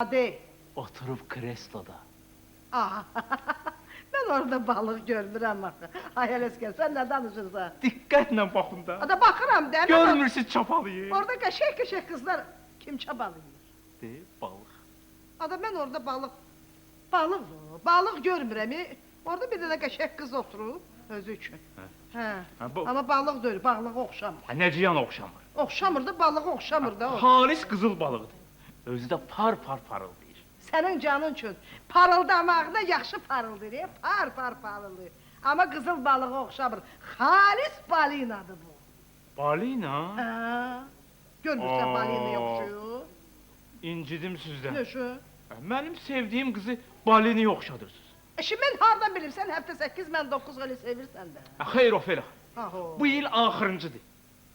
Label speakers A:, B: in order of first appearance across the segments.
A: Hadi.
B: Oturup kresloda.
A: Aa, ben orada balık görmürəm axı. Ay Ələsgər, sən nə danışırsan?
B: Diqqətlə baxın da.
A: Ada baxıram da.
B: Görmürsüz çapalıyı.
A: Orada qəşəng qızlar kim çabalıyır?
B: De, balıq.
A: Ada mən orada balıq görmürəm. Orada bir dənə qəşəng qız oturub özü üçün. Hə. Amma balıq deyil, balığa oxşamır.
B: Ha, neciyan oxşamır.
A: Oxşamır da, balığa oxşamır da o.
B: Xalis qızıl balıqdır. Özü də par parıldayır.
A: Sənin canın üçün parıldamağına yaxşı parıldayır, par parıldayır. Amma qızıl balığa oxşamır. Xalis balinadır bu.
B: Balina?
A: Hə. Görmürsən balinaya oxşuyur?
B: İncidim sizdən.
A: Nə şu?
B: Mənim sevdiyim qızı balinaya oxşadırsınız.
A: Şimdi mən hardan bilim, sən həftə 8, mən 9 öyle sevirsən də.
B: Xeyr, Ofela.
A: Aho.
B: Bu il axırıncıdır.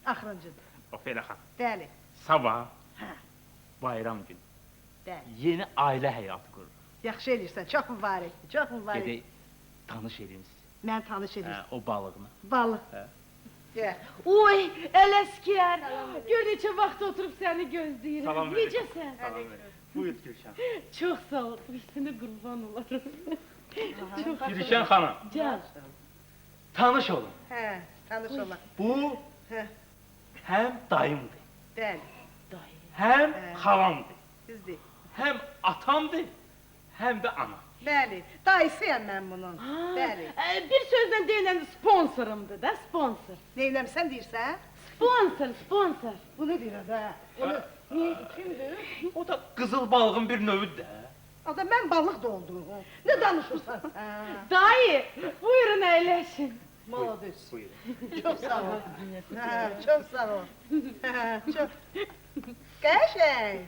A: Axırıncıdır.
B: Ofela xanım.
A: Bəli.
B: Sabah
A: Hə.
B: bayram günü.
A: Bəli.
B: Yeni ailə həyatı qururuq.
A: Yaxşı eləyirsən, çox mübarəkdir, çox mübarək.
B: Gedək, tanış edeyim sizi.
A: Mən tanış edirsən.
B: O balığını.
A: Balıq.
B: Hə.
A: Gəl.
C: Oy, Ələskər! Gör neçə vaxt oturub səni gözləyirəm.
B: Salam verin.
C: Necəsən?
B: Salam verin. Buyur Gülşən.
C: Çox sağ ol, sənə qurban olarım.
B: Gülşən xanım,
C: Gəl.
B: tanış olun.
A: Hə, tanış olaq.
B: Bu
A: Hə,
B: həm dayımdır,
A: bəli,
C: Dayı.
B: həm xalamdır,
A: bizdir.
B: həm atamdır, həm də ana.
A: Bəli, dayısıyam mən bunun. Bəli.
C: Bir sözlə deyilən sponsorumdur da, sponsor.
A: Neyləmsən deyirsən?
C: Sponsor.
A: Bu ne deyir da? Onu kimdir?
B: O da qızıl balığın bir növüdür də.
A: Adam mən balıq da oldum. Ne danışırsan sen?
C: Dayı, buyurun əyləşin.
A: Malades.
B: Buyurun.
A: Çok sağ ol. Ha, çok sağ ol. Ha, çok. Qəşəng.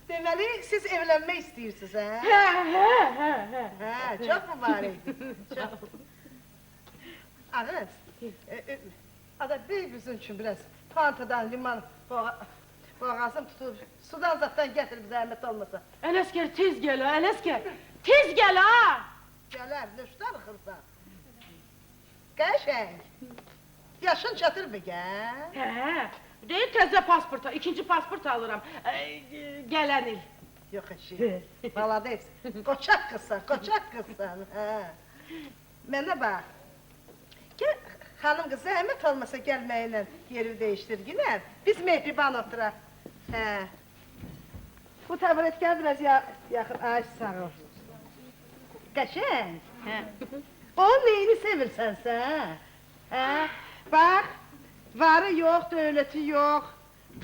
A: Deməli, siz evlənmək istəyirsiniz, hə?
C: Hə.
A: Hə, çox mübarəkdir. Çox. Ağız. Ada bir bizim üçün biraz pantadan liman boğazım tutub, sudan zatdan gətir bizə zəhmət olmasa.
C: Ələskər, tez gəl ha, Ələskər. Tez gəl ha!
A: Gələr, nə şudan xırsan? Qəşəng. Yaşın çatır mı gəl?
C: Hə. Deyir təzə pasporta, ikinci pasport alıram. Gələn il.
A: Yox eşi. Malades. Qoçaq qızsan. Hə. Mənə bax. Gəl, xanım qız zəhmət olmasa gəlməklə yeri dəyişdirginər. Biz mehriban oturaq. Hə. Bu təbirətkar biraz yaxın. Ay, sağ ol. Qəşəng.
C: Hə.
A: Onun neyini sevirsən sən? Hə? Bax, varı yox, dövləti yox,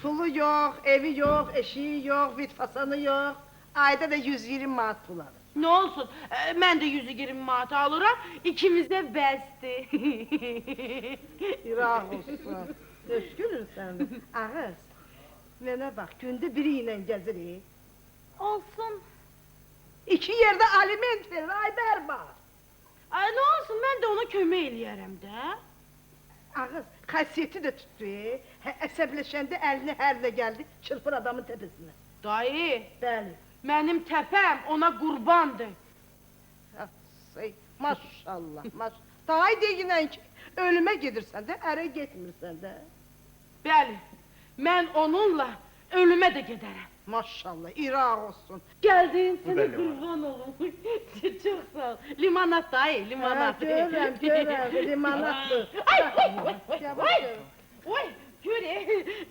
A: pulu yox, evi yox, eşiği yox, vitfasanı yox. Ayda da 120 manat pul alır.
C: Nə olsun, mən də 120 manat alıram, ikimizə bəsdir.
A: İraq olsun. Öskürürsən. Ağız. Mənə bax, gündə biri ilə gəzirik.
C: Olsun.
A: 2 yerdə aliment verir, ay bərbad.
C: Nə olsun, mən də ona kömək eləyərəm də.
A: Ağız, xəsiyyəti də tutdu. Əsəbləşəndə əlini hərlə gəldi, çırpır adamın təpəsinə.
C: Dayı,
A: Bəli.
C: mənim təpəm ona qurbandır.
A: Maşallah, maşallah. Daha deyinən ki, ölümə gedirsən də, ərə getmirsən də.
C: Bəli, mən onunla ölümə də gedərəm.
A: Maşallah, İraq olsun.
C: Gəldin,
B: Bu da
C: sənə
B: limonat.
C: qurban olum. Çox sağ ol. Limonat dayı, limonat.
A: Görürəm, limonatdır.
C: Ay,
A: Yavaş gör.
C: Oy, göre.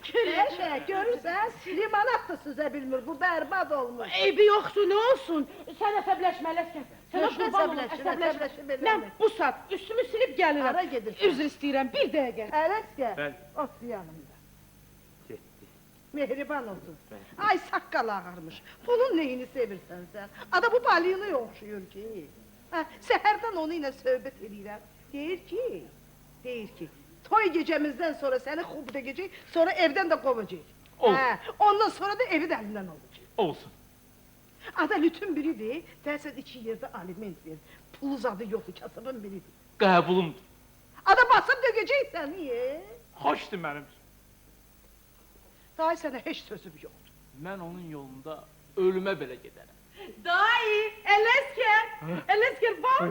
A: Qəşəng, görürsən, limonat da süzə bilmir, bu bərbad olmuş.
C: Eybi yoxdur, nə olsun? Sən əsəbləşmə, Ələskər. Sənə
A: Yox,
C: qurban olum,
A: əsəbləşib eləmir.
C: Mən bu saat üstümü silib gəlirəm.
A: Hara gedirsən?
C: Üzr istəyirəm, bir dəqiqə.
A: Ələskər,
B: Bəli.
A: otur yanımda.
B: Getdi.
A: Mehriban olsun.
B: Bəli.
A: Ay, saqqal ağarmış. Bunun neyini sevirsən sən? Ada bu balinaya oxşuyur ki. Səhərdən onu ilə söhbət edirəm. Deyir ki, toy gecəmizdən sonra səni xub edəcək, sonra evdən də qovacaq.
B: Olsun.
A: Ondan sonra da evi də əlindən olacaq.
B: Olsun.
A: Ada lütün biridir, dərsən 2 yerdə aliment verir. Pulu zadı yoxdur, kasabın biridir.
B: Qəbulumdur.
A: Ada basıb dökəcəksən, niyə?
B: Xoşdur mənim.
A: Daha sənə heç sözüm yoxdur.
B: Mən onun yolunda ölümə belə gedərəm.
C: Dayı, Ələskər, bax.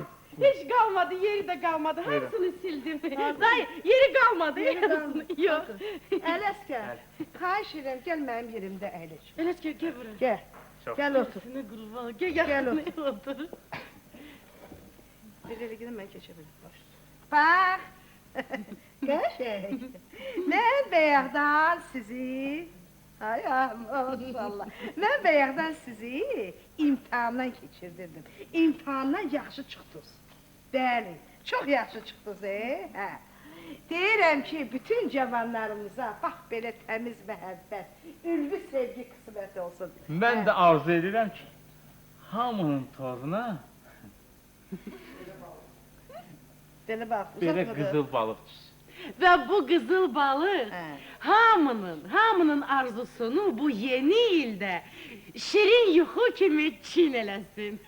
C: Hiç kalmadı, yeri de kalmadı.
B: Buyurun.
C: Hamısını sildim. Dayı, yeri kalmadı.
A: Yeri
C: yarısını.
A: kalmadı.
C: Yok.
A: Ələskər, xahiş edirəm, gəl mənim yerimdə əyləş.
C: Enes gel buraya.
A: Gəl,
B: Çok
A: gəl otur.
C: Seni kurban. Gel
A: Gel
C: yakına otur.
A: Belə gidin, mən keçə biləm. Bax, qəşəng. Mən bayaqdan sizi... Ay, maşallah. Mən bayaqdan sizi imtahandan keçirdirdim. İmtahandan yaxşı çıxdınız. Bəli, çox yaxşı çıxdınız, hə. Deyirəm ki, bütün cavanlarımıza bax belə təmiz məhəbbət, ülvi sevgi qismət olsun.
B: Ben de arzu edirəm ki, hamının toruna
A: Belə bax,
B: belə
A: uzatma da.
B: qızıl balıq düşsün.
C: Ve bu kızıl balık
A: He.
C: hamının arzusunu bu yeni ilde şirin yuhu kimi çiğnelesin.